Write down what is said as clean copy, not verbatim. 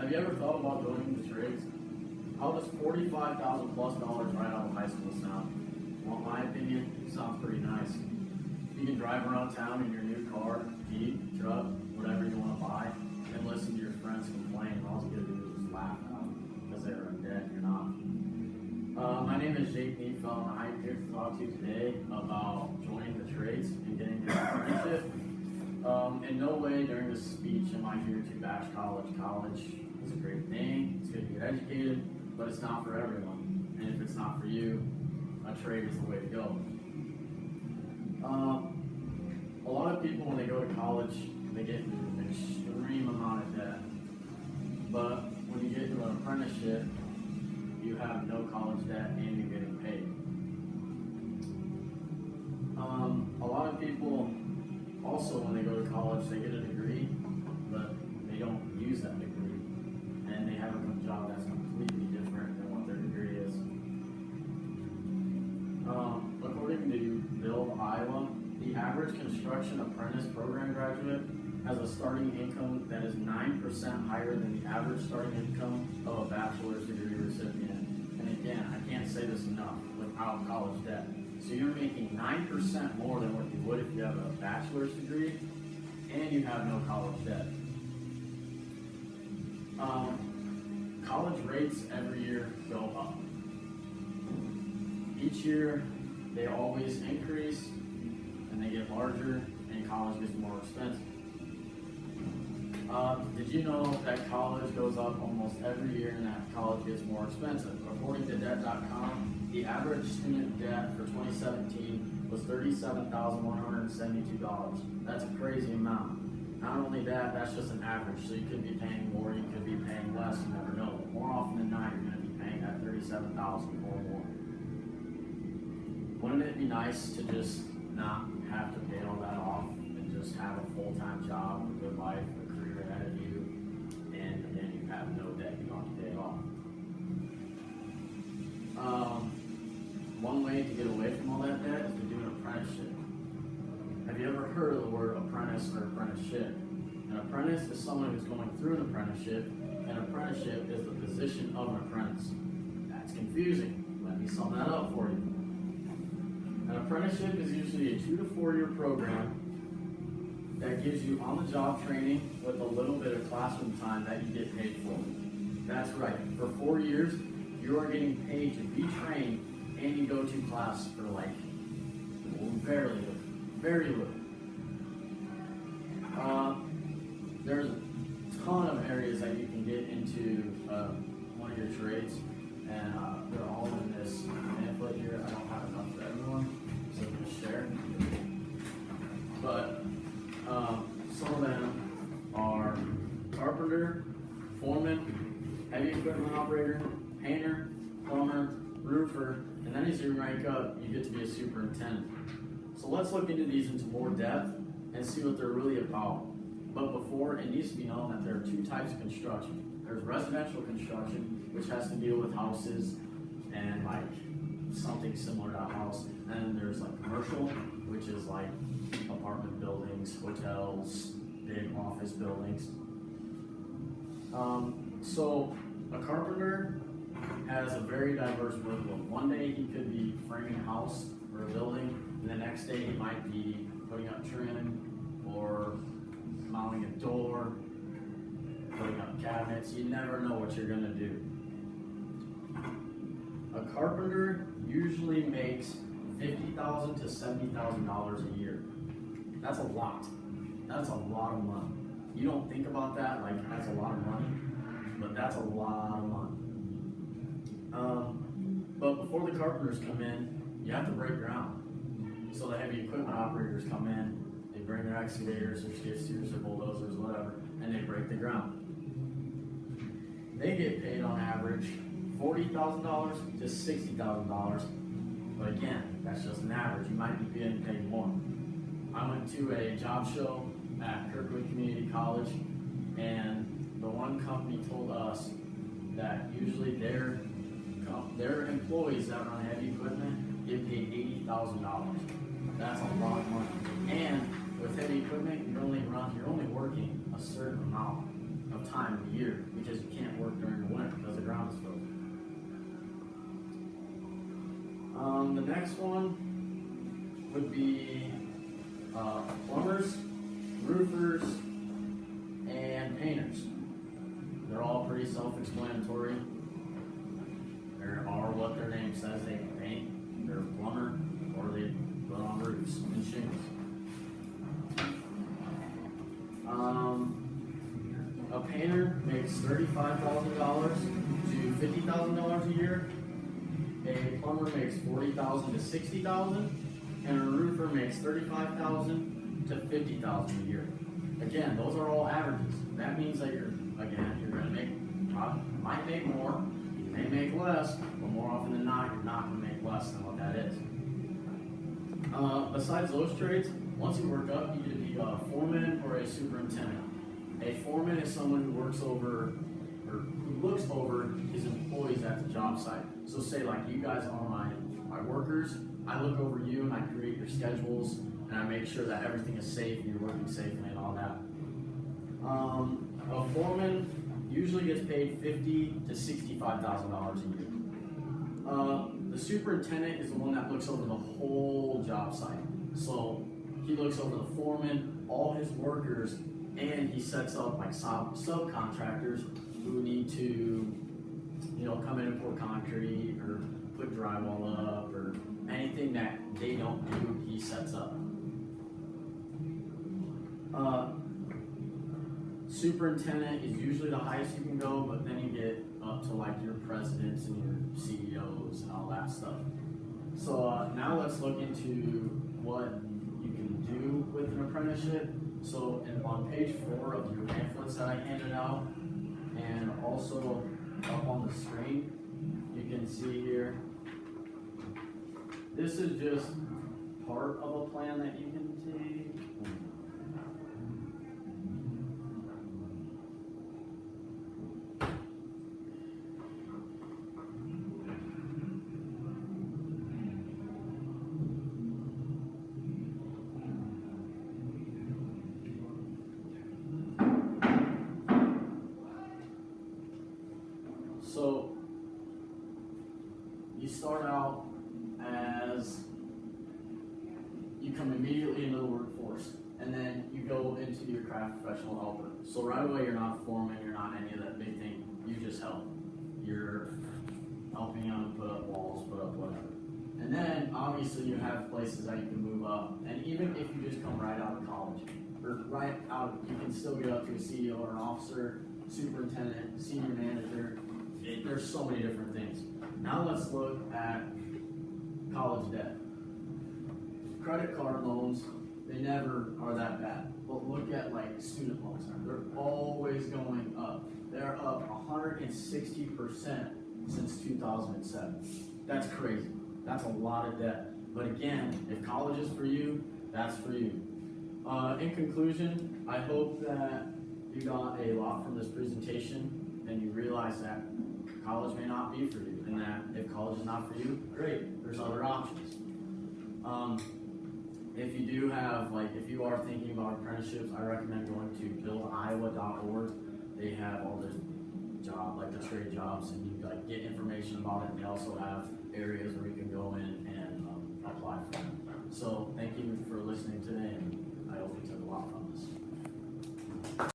Have you ever thought about joining the trades? How does $45,000 plus right out of high school sound? Well, in my opinion, it sounds pretty nice. You can drive around town in your new car, Jeep, truck, whatever you want to buy, and listen to your friends complain. All you gotta do is just laugh at them because they're in debt and you're not. My name is Jake Neefeld, and I'm here to talk to you today about joining the trades and getting your apprenticeship. In no way during this speech am I here to bash college. College is a great thing. It's good to get educated, but it's not for everyone. And if it's not for you, a trade is the way to go. A lot of people, when they go to college, they get into an extreme amount of debt. But when you get into an apprenticeship, you have no college debt and you're getting paid. A lot of people also, when they go to college, they get a degree, but they don't use that degree. And they have a job that's completely different than what their degree is. According to Bill, Iowa, the average construction apprentice program graduate has a starting income that is 9% higher than the average starting income of a bachelor's degree recipient. And again, I can't say this enough, without college debt. So you're making 9% more than what you would if you have a bachelor's degree and you have no college debt. College rates every year go up. Each year they always increase and they get larger and college gets more expensive. Did you know that college goes up almost every year and that college gets more expensive? According to debt.com, the average student debt for 2017 was $37,172. That's a crazy amount. Not only that, that's just an average. So you could be paying more, you could be paying less, you never know. But more often than not, you're going to be paying that $37,000 or more. Wouldn't it be nice to just not have to pay all that off and just have a full-time job, a good life, a career ahead of you, and then you have no debt, you don't have to pay it off? One way to get away from all that debt is to do an apprenticeship. Have you ever heard of the word apprentice or apprenticeship? An apprentice is someone who's going through an apprenticeship. An apprenticeship is the position of an apprentice. That's confusing. Let me sum that up for you. An apprenticeship is usually a 2 to 4 year program that gives you on-the-job training with a little bit of classroom time that you get paid for. That's right. For 4 years, you are getting paid to be trained, and you go to class for like very little. There's a ton of areas that you can get into one of your trades, and they're all in this pamphlet here. I don't have enough for everyone, so I'm going to share. But some of them are carpenter, foreman, heavy equipment operator, painter, plumber, roofer, and then as you rank up, you get to be a superintendent. So let's look into these into more depth and see what they're really about. But before, it needs to be known that there are 2 types of construction. There's residential construction, which has to deal with houses and like something similar to a house. And then there's like commercial, which is like apartment buildings, hotels, big office buildings. So a carpenter has a very diverse workload. One day he could be framing a house or a building, and the next day he might be putting up trim or mounting a door, putting up cabinets. You never know what you're gonna do. A carpenter usually makes $50,000 to $70,000 a year. That's a lot. That's a lot of money. You don't think about that like that's a lot of money, but that's a lot of money. But before the carpenters come in, you have to break ground. So the heavy equipment operators come in, they bring their excavators, their skid steers, their bulldozers, whatever, and they break the ground. They get paid on average $40,000 to $60,000. But again, that's just an average. You might be getting paid more. I went to a job show at Kirkwood Community College, and the one company told us that usually their employees that run heavy equipment get paid $80,000. That's a lot of money. And with heavy equipment, you're only working a certain amount of time a year because you can't The next one would be plumbers, roofers, and painters. They're all pretty self-explanatory. They are what their name says. They can paint, they're a plumber, or they put on roofs and shingles. A painter makes $35,000 to $50,000 a year. A plumber makes $40,000 to $60,000, and a roofer makes $35,000 to $50,000 a year. Again, those are all averages. That means that you're gonna might make more, you may make less, but more often than not, you're not gonna make less than what that is. Besides those trades, once you work up, you get to be a foreman or a superintendent. A foreman is someone who works over, or who looks over his employees at the job site. So say like you guys are my workers, I look over you and I create your schedules and I make sure that everything is safe and you're working safely and all that. A foreman usually gets paid $50,000 to $65,000 a year. The superintendent is the one that looks over the whole job site. So he looks over the foreman, all his workers, and he sets up like subcontractors who need to, come in and pour concrete or put drywall up or anything that they don't do, he sets up. Superintendent is usually the highest you can go, but then you get up to like your presidents and your CEOs and all that stuff. So now let's look into what you can do with an apprenticeship. So on page 4 of your pamphlets that I handed out, and also up on the screen, you can see here, this is just part of a plan that you can take. So you start out as, you come immediately into the workforce, and then you go into your craft professional helper. So right away you're not foreman, you're not any of that big thing, you just help. You're helping out to put up walls, put up whatever. And then obviously you have places that you can move up, and even if you just come right out of college, or you can still get up to a CEO or an officer, superintendent, senior manager. There's so many different things. Now let's look at college debt. Credit card loans, they never are that bad. But look at like student loans. They're always going up. They're up 160% since 2007. That's crazy. That's a lot of debt. But again, if college is for you, that's for you. In conclusion, I hope that you got a lot from this presentation and you realize that college may not be for you, and that if college is not for you, great, there's other options. If you do have, if you are thinking about apprenticeships, I recommend going to buildiowa.org. They have all the the trade jobs, and you get information about it. And they also have areas where you can go in and apply for them. So thank you for listening today, and I hope you took a lot from this.